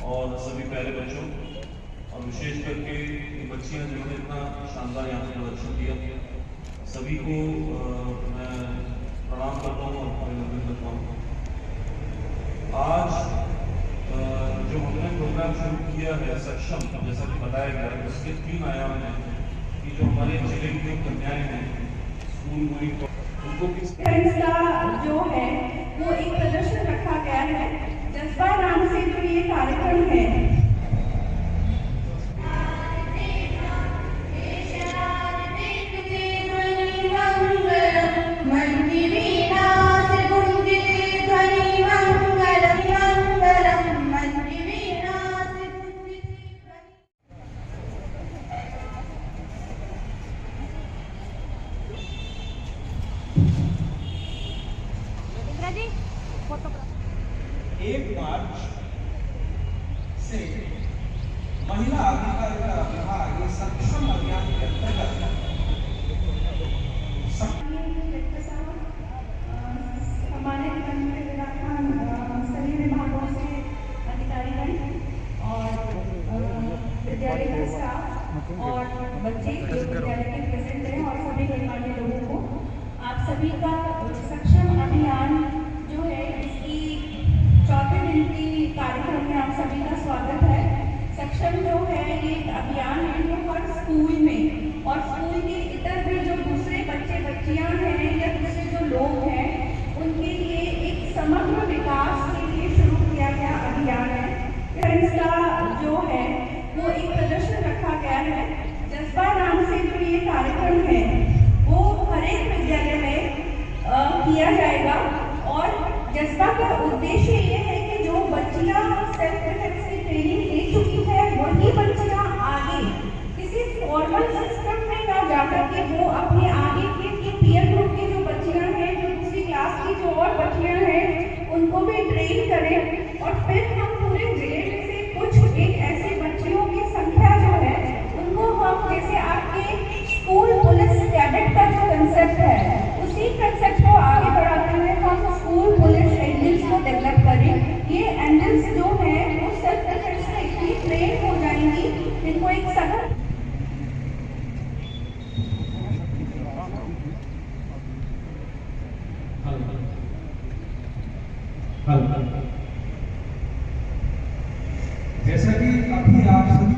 और सभी प्यारे बच्चों और विशेष करके बच्चियां जिन्होंने इतना शानदार यहाँ पे प्रदर्शन किया, सभी को मैं प्रणाम करता हूँ और अभिनंदन करता हूँ। आज जो हमने प्रोग्राम शुरू किया है सक्षम, जैसा कि बताया गया है, उसके 3 आयाम हैं कि जो हमारे जिले की जो कन्याएं हैं स्कूल गोइंग उनको किस का जो है वो एक प्रदर्शन रखा गया है। जज्बा नाम से जो ये कार्यक्रम है, एक मार्च से महिला अधिकारिता विभाग ये सक्षम अभियान के अंतर्गत हमारे सभी विभागों से अधिकारीगण और विद्यालय का स्टाफ और बच्चे जो विद्यालय के प्रेजेंट हैं और सभी गणमान्य लोगों को आप सभी का सक्षम अभियान जो है इसकी 4थे दिन की कार्यक्रम में आप सभी का स्वागत है। सक्षम जो है ये एक अभियान है जो हर स्कूल में और स्कूल के इतर भी जो दूसरे बच्चे बच्चियां हैं या दूसरे जो लोग हैं उनके लिए एक समग्र विकास के लिए शुरू किया गया अभियान है। इसका जो है वो एक प्रदर्शन रखा गया है। जज्बा नाम से जो ये कार्यक्रम है वो हर एक विद्यालय में किया जाएगा और जज्बा का उद्देश्य ये है कि जो बच्चियां सेल्फ डिफेंस की ट्रेनिंग ले चुकी है वही बच्चियां आगे किसी फॉर्मल सिस्टम में ना जाकर के वो अपने आगे के पीयर ग्रुप की जो बच्चियां हैं, जो दूसरी क्लास की जो और बच्चियां हैं उनको भी ट्रेन करें और फिर हम पूरे जिले में से कुछ एक ऐसे बच्चियों की संख्या जो है उनको हम जैसे आपके स्कूल पुलिस कैडेट का जो कंसेप्ट है उसी कंसेप्ट को आगे बढ़ाते हुए हम स्कूल पुलिस एंजल्स को डेवलप करें। ये एंजल्स जो है वो सेल्फ डिफेंस में इतनी ट्रेन हो जाएंगी जिनको एक सघन जैसा कि अभी आप सभी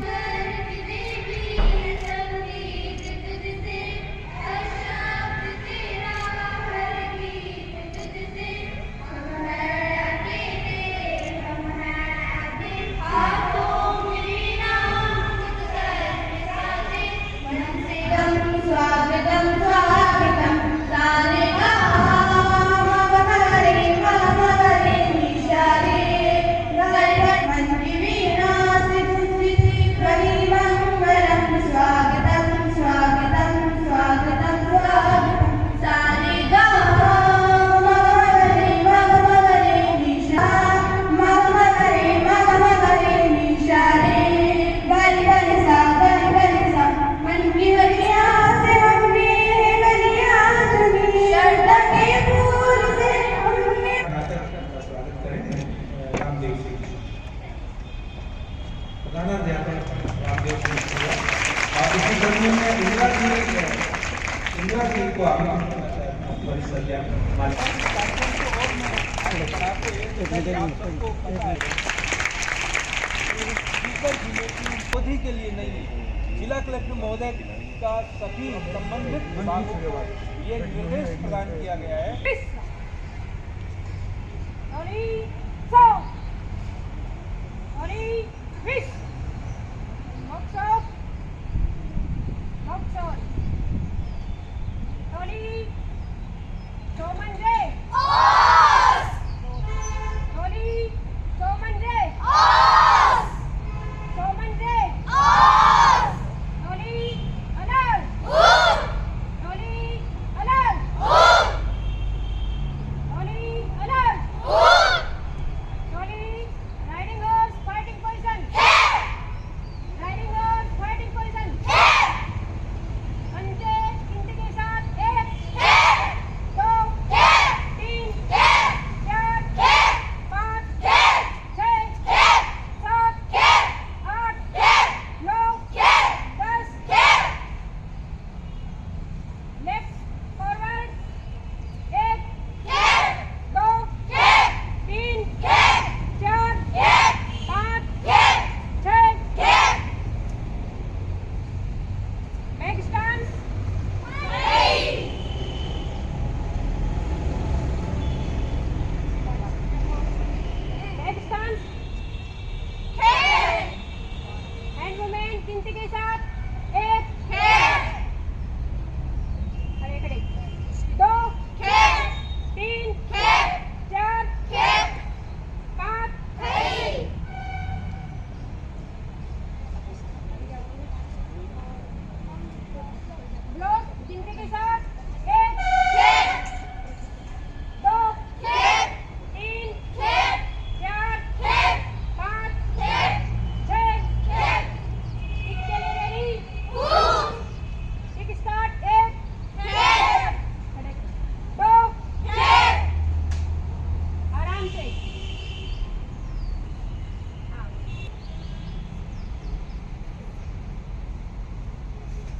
इंदिरा जी को के लिए नहीं, जिला कलेक्टर महोदय का सभी संबंधित विभागों को ये निर्देश प्रदान किया गया है।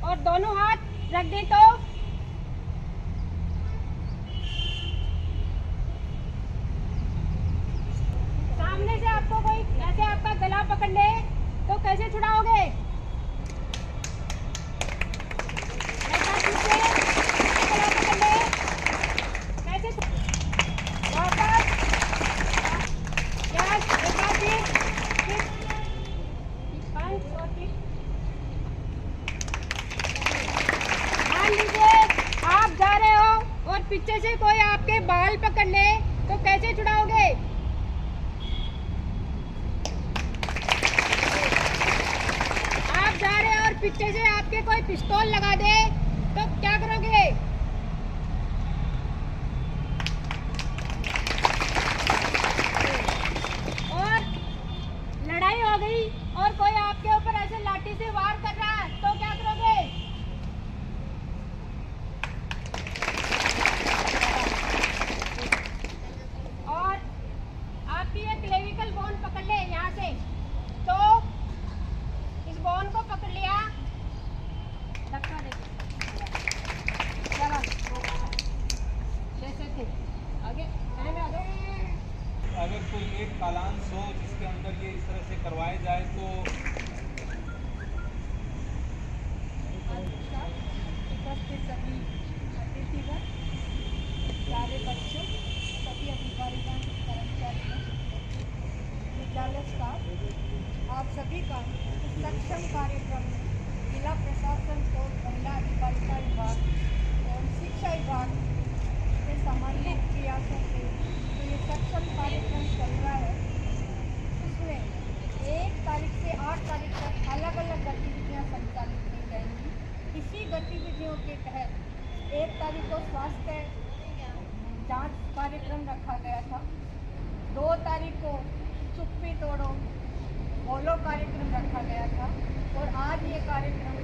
और दोनों हाथ रख दें तो सामने से आपको कोई ऐसे आपका गला पकड़ ले तो कैसे छुड़ाओगे? ऐसा पीछे गला पकड़ ले, कैसे वापस यस, एक बार फिर पंच और फिर मान लीजिए आप जा रहे हो और पीछे से कोई आपके बाल पकड़ ले तो कैसे छुड़ाओगे? आप जा रहे हो और पीछे से आपके कोई पिस्तौल लगा दे तो क्या करोगे? और लड़ाई हो गई और कोई आपके ऊपर ऐसे लाठी से वार कर रहा है तो क्या करोगे? और आपकी ये क्लेविकल बोन पकड़ ले यहाँ से, तो इस बोन को पकड़ लिया, धक्का दे चला जैसे थे आगे में आ जाओ। अगर कोई एक कालांश हो जिसके अंदर ये इस तरह से करवाए जाए तो उपस्थित सभी अतिथिगण, प्यारे बच्चों, सभी अधिकारीगण, कर्मचारीगण, विद्यालय स्टाफ, आप सभी का इस सक्षम कार्यक्रम में जिला प्रशासन को महिला अधिकारिता विभाग और शिक्षा विभाग से समन्वित प्रयासों से जो ये सक्षम कार्यक्रम चल रहा है, उसमें 1 तारीख से 8 तारीख तक अलग अलग गतिविधियां संचालित की जाएंगी। इसी गतिविधियों के तहत 1 तारीख को स्वास्थ्य जांच कार्यक्रम रखा गया था, 2 तारीख को चुप्पी तोड़ो बोलो कार्यक्रम रखा गया था और आज ये कार्यक्रम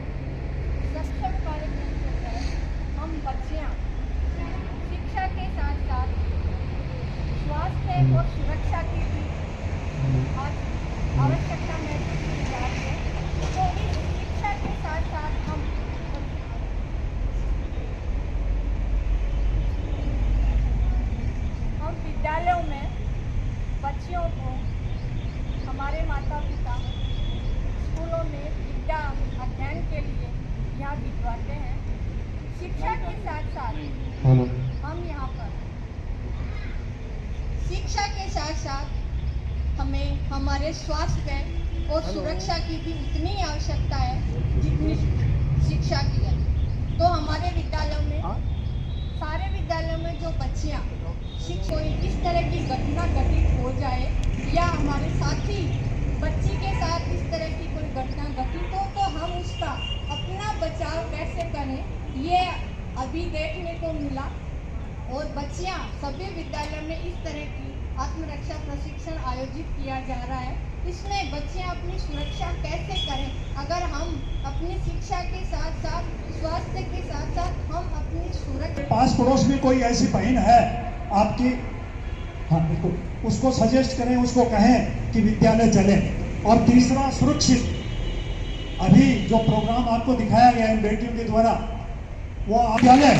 सक्षम कार्यक्रम के तहत हम बच्चियाँ शिक्षा के साथ साथ स्वास्थ्य और सुरक्षा की भी आज आवश्यकता महसूस की जा रही है। तो इस शिक्षा के साथ साथ हम विद्यालयों में बच्चियों को हमारे माता पिता स्कूलों में विद्या अध्ययन के लिए यहाँ भिजवाते हैं। शिक्षा के साथ साथ हम यहाँ पर शिक्षा के साथ साथ हमें हमारे स्वास्थ्य और सुरक्षा की भी उतनी आवश्यकता है जितनी शिक्षा की है। तो हमारे विद्यालयों में सारे विद्यालयों में जो बच्चियाँ कोई इस तरह की घटना घटित हो जाए या हमारे साथी बच्ची के साथ इस तरह की कोई घटना घटित हो तो हम उसका अपना बचाव कैसे करें, ये अभी देखने को मिला। और बच्चियां सभी विद्यालयों में इस तरह की आत्मरक्षा प्रशिक्षण आयोजित किया जा रहा है। इसमें बच्चियां अपनी सुरक्षा कैसे करें, अगर हम अपनी शिक्षा के साथ साथ स्वास्थ्य के साथ साथ हम अपनी सुरक्षा। पास पड़ोस में कोई ऐसी बहन है आपकी, हाँ उसको सजेस्ट करें, उसको कहें कि विद्यालय चले। और तीसरा सुरक्षित, अभी जो प्रोग्राम आपको दिखाया गया इन बेटियों के द्वारा वो विद्यालय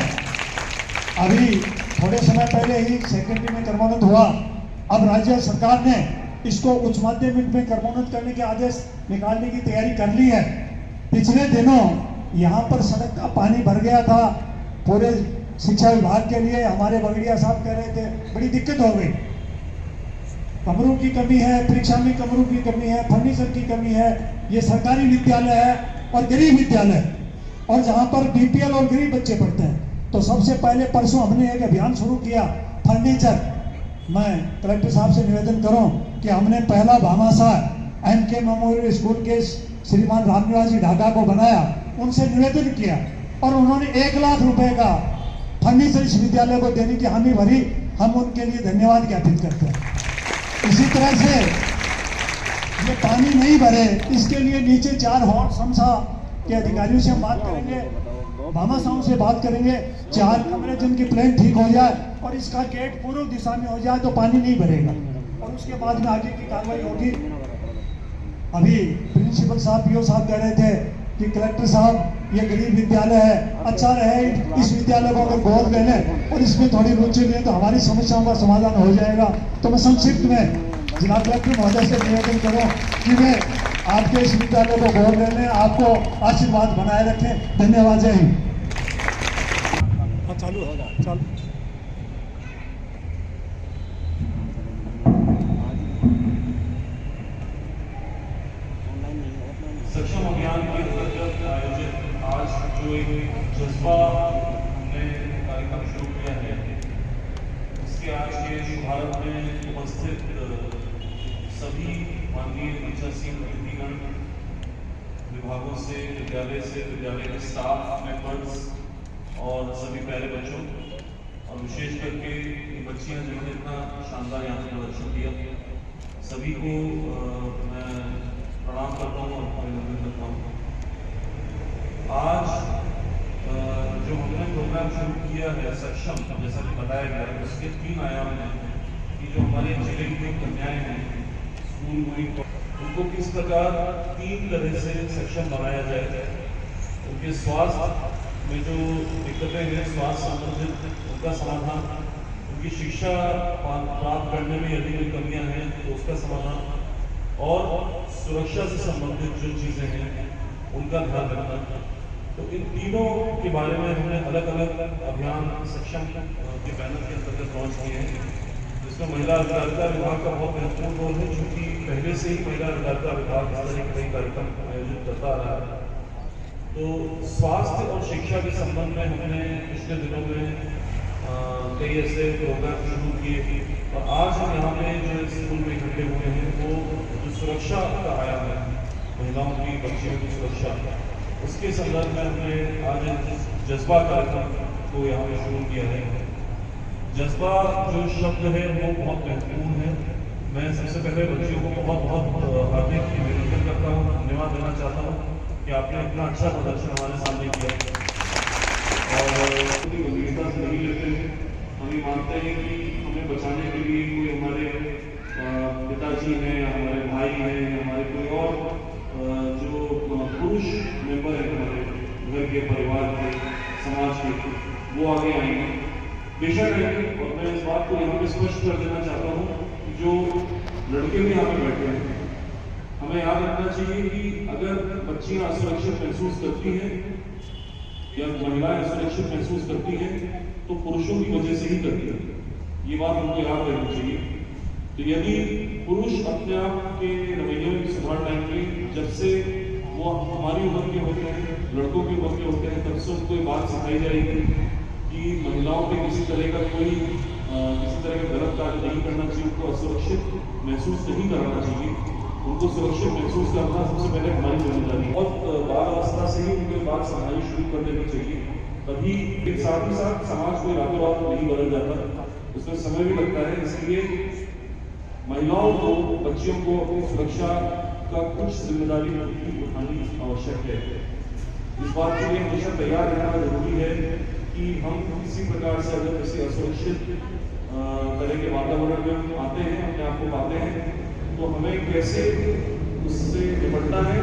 अभी थोड़े समय पहले ही सेकेंडरी में क्रमोन्नत हुआ। अब राज्य सरकार ने इसको उच्च माध्यमिक में क्रमोन्नत करने के आदेश निकालने की तैयारी कर ली है। पिछले दिनों यहाँ पर सड़क का पानी भर गया था पूरे शिक्षा विभाग के लिए। हमारे बगड़िया साहब कह रहे थे बड़ी दिक्कत हो गई, कमरों की कमी है, परीक्षा में कमरों की कमी है, फर्नीचर की कमी है। ये सरकारी विद्यालय है और गरीब विद्यालय और जहाँ पर बीपीएल और गरीब बच्चे पढ़ते हैं। तो सबसे पहले परसों हमने एक अभियान शुरू किया फर्नीचर। मैं कलेक्टर साहब से निवेदन करूं कि हमने पहला भामाशाह एमके मेमोरियल स्कूल के श्रीमान रामनिवास जी ढाका को बनाया, उनसे निवेदन किया और उन्होंने 1 लाख रुपए का फर्नीचर इस विद्यालय को देने की हामी भरी। हम उनके लिए धन्यवाद ज्ञापित करते हैं। इसी तरह से ये पानी नहीं भरे इसके लिए नीचे 4 हॉट समसा के अधिकारियों से हम बात करेंगे, भामाशाहों से बात करेंगे, 4 कमरे जिनकी प्लान ठीक हो जाए और इसका गेट पूर्व दिशा में हो जाए तो पानी नहीं भरेगा और उसके बाद में आगे की कार्रवाई होगी। अभी प्रिंसिपल साहब पीओ साहब कह रहे थे कि कलेक्टर साहब ये गरीब विद्यालय है, अच्छा रहे इस विद्यालय को अगर गोद ले लें और इसमें थोड़ी रुचि लें तो हमारी समस्याओं का समाधान हो जाएगा। तो मैं संक्षिप्त में जिला कलेक्टर महोदय से निवेदन करूं कि वे आपके इस विद्यालय को गोद ले लें, आपको आशीर्वाद बनाए रखें। धन्यवाद। जय हिंद। चालू चालू। सक्षम अभियान के अंतर्गत आयोजित आज जो एक जज्बा हमने कार्यक्रम शुरू किया है, उसके आज के शुभारंभ में उपस्थित सभी माननीय पीठासीन अतिथिगण, विभागों से, विद्यालय के स्टाफ मेंबर्स और सभी प्यारे बच्चों, और विशेष करके बच्चियां जिन्होंने इतना शानदार यहाँ प्रदर्शन किया, सभी को मैं प्रणाम करता हूँ और अभिनंदन करता हूँ। आज जो हमने प्रोग्राम शुरू किया है सक्षम, जैसा कि बताया गया है, उसके 3 आयाम हैं कि जो हमारे जिले की कन्याएं हैं स्कूल गोइंग, उनको किस प्रकार 3 तरह से सक्षम बनाया जाए। उनके स्वास्थ्य में जो दिक्कतें हैं, स्वास्थ्य संबंधित उनका समाधान, उनकी शिक्षा प्राप्त करने में यदि कोई कमियां हैं तो उसका समाधान, और सुरक्षा से संबंधित जो चीजें हैं उनका ध्यान रखना। तो इन तीनों के बारे में हमने अलग अलग अभियान सक्षम के बैनर के अंतर्गत लॉन्च किए हैं, जिसमें महिला अधिकारिता विभाग का बहुत महत्वपूर्ण रोल है, क्योंकि पहले से ही महिला अधिकारिता विभाग इस तरह के कई कार्यक्रम आयोजित करता रहा है। तो स्वास्थ्य और शिक्षा के संबंध में हमने पिछले दिनों में कई ऐसे प्रोग्राम शुरू किए, और आज हम यहाँ पे जो स्कूल में इकट्ठे हुए हैं वो जो सुरक्षा का आयाम है, महिलाओं की, बच्चियों की सुरक्षा, उसके संदर्भ में हमने आज जज्बा कार्यक्रम को यहाँ पे शुरू किया है। जज्बा जो शब्द है वो बहुत महत्वपूर्ण है। मैं सबसे पहले बच्चियों को बहुत बहुत हार्दिक अभिनंदन करता हूँ, धन्यवाद देना चाहता हूँ कि आपने इतना अच्छा प्रदर्शन हमारे सामने किया और गंभीरता से नहीं लेते हैं। हम ये मानते हैं कि हमें बचाने के लिए कोई हमारे पिताजी हैं, हमारे भाई हैं, हमारे कोई और जो पुरुष मेंबर हैं हमारे घर के, परिवार के, समाज के, वो आगे आएंगे, बेशक आएंगे। और मैं इस बात को यहाँ पे स्पष्ट कर देना चाहता हूँ कि जो लड़के भी यहाँ पे बैठे हैं, हमें याद रखना चाहिए कि अगर बच्चियां असुरक्षित महसूस करती हैं या महिलाएं असुरक्षित महसूस करती हैं तो पुरुषों की वजह से ही करती है। ये बात हमको याद रखनी चाहिए। तो यदि पुरुष अपने आप के रवैये में सुधार लाएंगे, जब से वो हमारी उम्र के होते हैं, लड़कों की उम्र के होते हैं, तब से उनको ये बात सिखाई जाएगी कि महिलाओं पे किसी तरह का गलत कार्य नहीं करना चाहिए, उनको असुरक्षित महसूस नहीं कराना चाहिए। उनको सुरक्षित महसूस करना सबसे पहले हमारी जिम्मेदारी है, और बाल अवस्था से ही उनके बात समझानी शुरू कर देनी चाहिए। तभी साथ ही साथ समाज कोई रातों रात नहीं बदल जाता, उसमें समय भी लगता है। इसलिए महिलाओं को, बच्चियों को अपनी सुरक्षा का कुछ जिम्मेदारी उठानी आवश्यक है। इस बात के लिए हमेशा तैयार रहना जरूरी है कि हम किसी प्रकार से अगर किसी असुरक्षित तरह के वातावरण में आते हैं, अपने आप को पाते हैं, तो हमें कैसे उससे निपटना है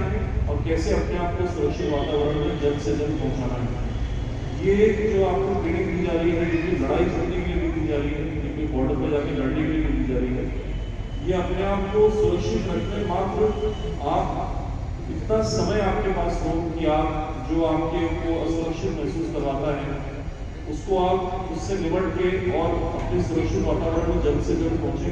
और कैसे अपने आप को सुरक्षित वातावरण में जल्द से जल्द पहुंचाना है। ये जो आपको ट्रेनिंग दी जा रही है, ये लड़ाई करने के लिए दी जा रही है, ये बॉर्डर पर जाके लड़ने के लिए दी जा रही है, ये अपने आप को सुरक्षित रखने मात्र आप इतना समय आपके पास हो कि आप जो आपके को असुरक्षित महसूस करवाता है उसको आप उससे निपट के और अपने सुरक्षित वातावरण में जल्द से जल्द पहुंचे।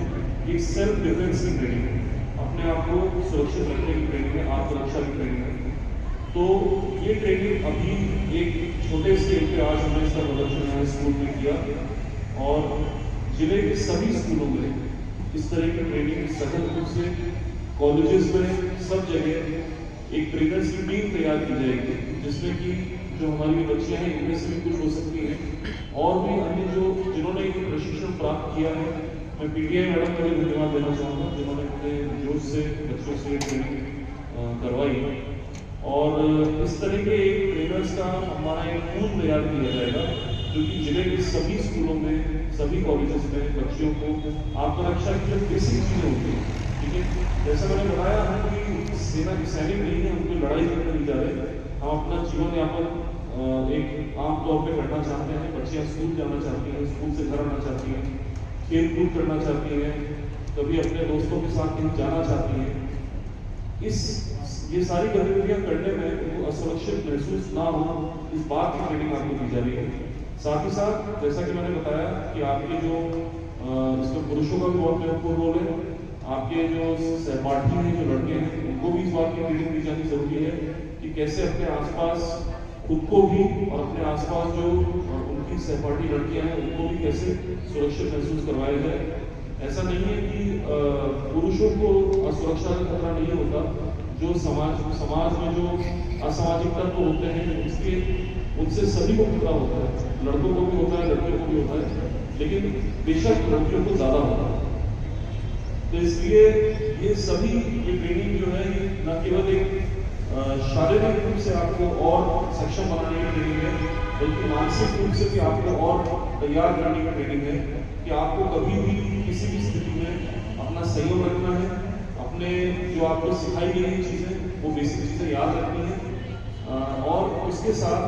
एक सेल्फ डिफेंस की ट्रेनिंग है, अपने आप को सुरक्षित रखने की ट्रेनिंग है, आत्मरक्षा की ट्रेनिंग है। तो ये ट्रेनिंग अभी एक छोटे स्केल पे आज हमने इसका प्रदर्शन हमारे स्कूल में किया, और जिले के सभी स्कूलों में इस तरह की ट्रेनिंग सघन रूप से, कॉलेजेस में सब जगह एक ट्रेनर्स की टीम तैयार की जाएगी, जिसमें कि जो हमारी बच्चियां हैं इनमें से भी कुछ हो सकती हैं, और भी अन्य जिन्होंने ये प्रशिक्षण प्राप्त किया है। मैं पीटीआई मैडम को भी धन्यवाद देना चाहूँगा, जिन्होंने अपने जोश से बच्चों से ट्रेनिंग करवाई, और इस तरह के एक ट्रेनर्स का हमारा एक पूल तैयार किया जाएगा, जो कि जिले के सभी स्कूलों में, सभी कॉलेजेस में बच्चियों को आत्मरक्षा की जो बेसिक चीजें होती हैं, ठीक है, जैसा मैंने बताया है कि सेना के सैनिक नहीं है, उनको लड़ाई करने नहीं जा रहे, हम अपना जीवन यापन एक आम तौर पे करना चाहते हैं। बच्चियां स्कूल जाना चाहती हैं, स्कूल से घर आना चाहती हैं, खेल कूद करना चाहती हैं, कभी अपने दोस्तों के साथ कहीं जाना चाहती हैं। ये सारी गतिविधियां करने में उनको असुरक्षित महसूस ना हो, इस बात की ट्रेनिंग आपको दी जा रही है। साथ ही साथ जैसा कि मैंने बताया कि आपके जो इसमें पुरुषों का भी बहुत महत्वपूर्ण रोल है। आपके जो सहपाठी हैं, जो लड़के हैं, उनको भी इस बात की ट्रेनिंग दी जानी जरूरी है कि कैसे अपने आसपास खुद को भी और अपने आसपास जो उनकी सहपाठी लड़कियां हैं उनको भी कैसे सुरक्षित महसूस करवाया जाए। ऐसा नहीं है कि पुरुषों को असुरक्षा का खतरा नहीं होता। जो समाज में जो असामाजिक तत्व होते हैं उनसे सभी को खतरा होता है, लड़कों को भी होता है, लड़कियों को भी होता है, लेकिन बेशक लड़कियों को ज्यादा होता है। तो इसलिए ये सभी ये ट्रेनिंग जो है ये न केवल एक शारीरिक रूप से आपको और सक्षम बनाने की ट्रेनिंग है, बल्कि मानसिक रूप से भी आपको और तैयार करने की ट्रेनिंग है कि आपको कभी भी किसी भी स्थिति में अपना संयम रखना है, अपने जो आपको सिखाई गई चीज़ें वो बेसिक चीज़ें याद रखनी है और उसके साथ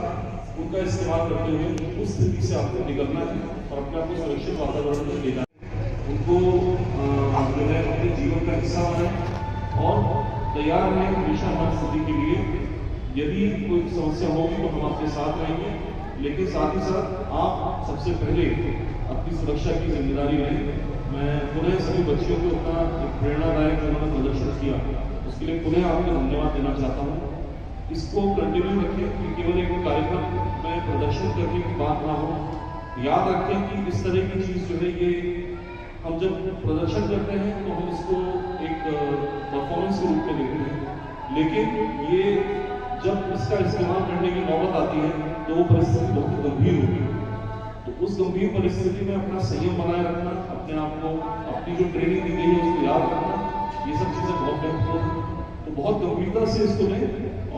उनका इस्तेमाल करते हुए उस स्थिति से आपको निकलना है और अपने आप को सुरक्षित वातावरण में लेना है। उनको जो है अपने जीवन का हिस्सा बनाए और तैयार रहें हमेशा हर स्थिति के लिए। यदि कोई समस्या होगी तो हम आपके साथ रहेंगे, लेकिन साथ ही साथ आप सबसे पहले अपनी सुरक्षा की जिम्मेदारी लें। मैं पुनः सभी बच्चियों को अपना एक प्रेरणादायक जो उन्होंने प्रदर्शन किया उसके लिए पुनः आपको धन्यवाद देना चाहता हूँ। इसको कंटिन्यू रखें कि केवल एक कार्यक्रम में प्रदर्शन करने की बात ना हो। याद रखें कि इस तरह की चीज़ जो है ये हम जब प्रदर्शन करते हैं तो हम इसको एक परफॉर्मेंस के रूप में लेते हैं, लेकिन ये जब इसका इस्तेमाल करने की नौबत आती है तो वो परिस्थिति बहुत गंभीर होती है। तो उस गंभीर परिस्थिति में अपना संयम बनाए रखना, अपने आप को अपनी जो ट्रेनिंग दी गई है उसको याद रखना, ये सब चीज़ें बहुत महत्वपूर्ण हैं। तो बहुत गंभीरता से इसको लें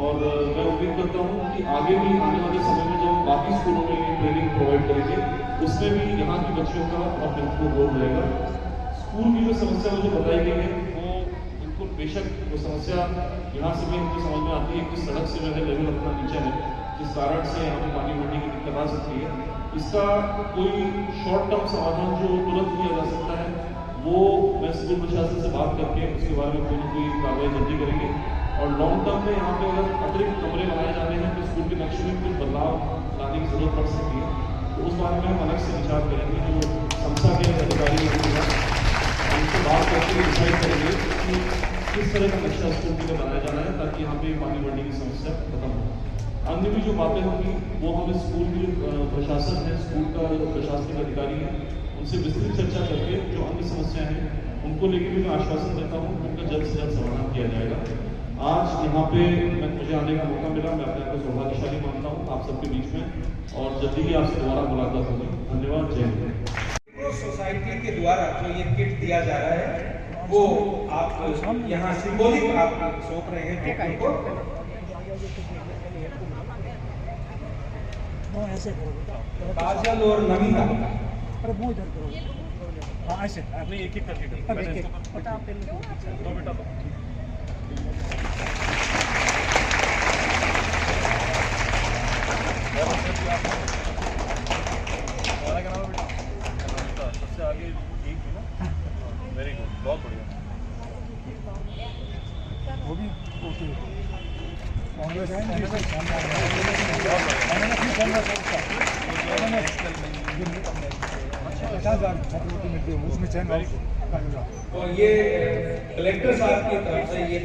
और मैं उम्मीद करता हूँ कि आगे भी आने वाले समय में जब बाकी स्कूलों में ये ट्रेनिंग प्रोवाइड करेंगे उसमें भी यहाँ की बच्चियों का बहुत महत्वपूर्ण रोल रहेगा। स्कूल की जो समस्या मुझे बताई गई है वो बिल्कुल बेशक वो समस्या यहाँ से भी हमको समझ में आती है कि सड़क से जो है लेवल अपना नीचा है, जिस कारण से यहाँ पर पानी भरने की दिक्कत आ सकती है। इसका कोई शॉर्ट टर्म समाधान जो तुरंत किया जा सकता है वो मैं स्कूल प्रशासन से बात करके उसके बारे में कोई ना कोई कार्रवाई जल्दी करेंगे। और लॉन्ग टर्म में यहाँ पे अगर अतिरिक्त कमरे बनाए जाने हैं तो स्कूल के नक्शे में कुछ बदलाव लाने की जरूरत पड़ सकती है। तो उस बारे में हम अलग से विचार करेंगे, जो संस्था के अधिकारी होंगे उनसे बात करके डिसाइड करेंगे कि किस तरह का नक्शा स्कूल के लिए बनाया जाना है ताकि यहाँ पे पानी बढ़ने की समस्या खत्म हो। अन्य भी जो बातें होंगी वो हम स्कूल की जो प्रशासन है, स्कूल का जो प्रशासनिक अधिकारी है उनसे विस्तृत चर्चा करके जो अन्य समस्याएं हैं उनको लेकर भी मैं आश्वासन देता हूँ उनका जल्द से जल्द समाधान किया जाएगा। आज यहाँ पे मुझे आने का मौका मिला, मैं अपने को सौभाग्यशाली मानता हूँ आप सबके बीच में और जल्दी ही आपसे दोबारा मुलाकात होगी। धन्यवाद, जय हिंद। सोसाइटी के द्वारा जो ये किट दिया जा रहा है वो आप यहाँ सिंबॉलिक आप सौंप रहे हैं को। काजल और नमिता ऐसे नहीं एक एक करके बेटा सबसे आगे एक है ना, वेरी गुड, बहुत बढ़िया। वो भी ओके कांग्रेस है उसमें चैन और ये कलेक्टर साहब की तरफ से ये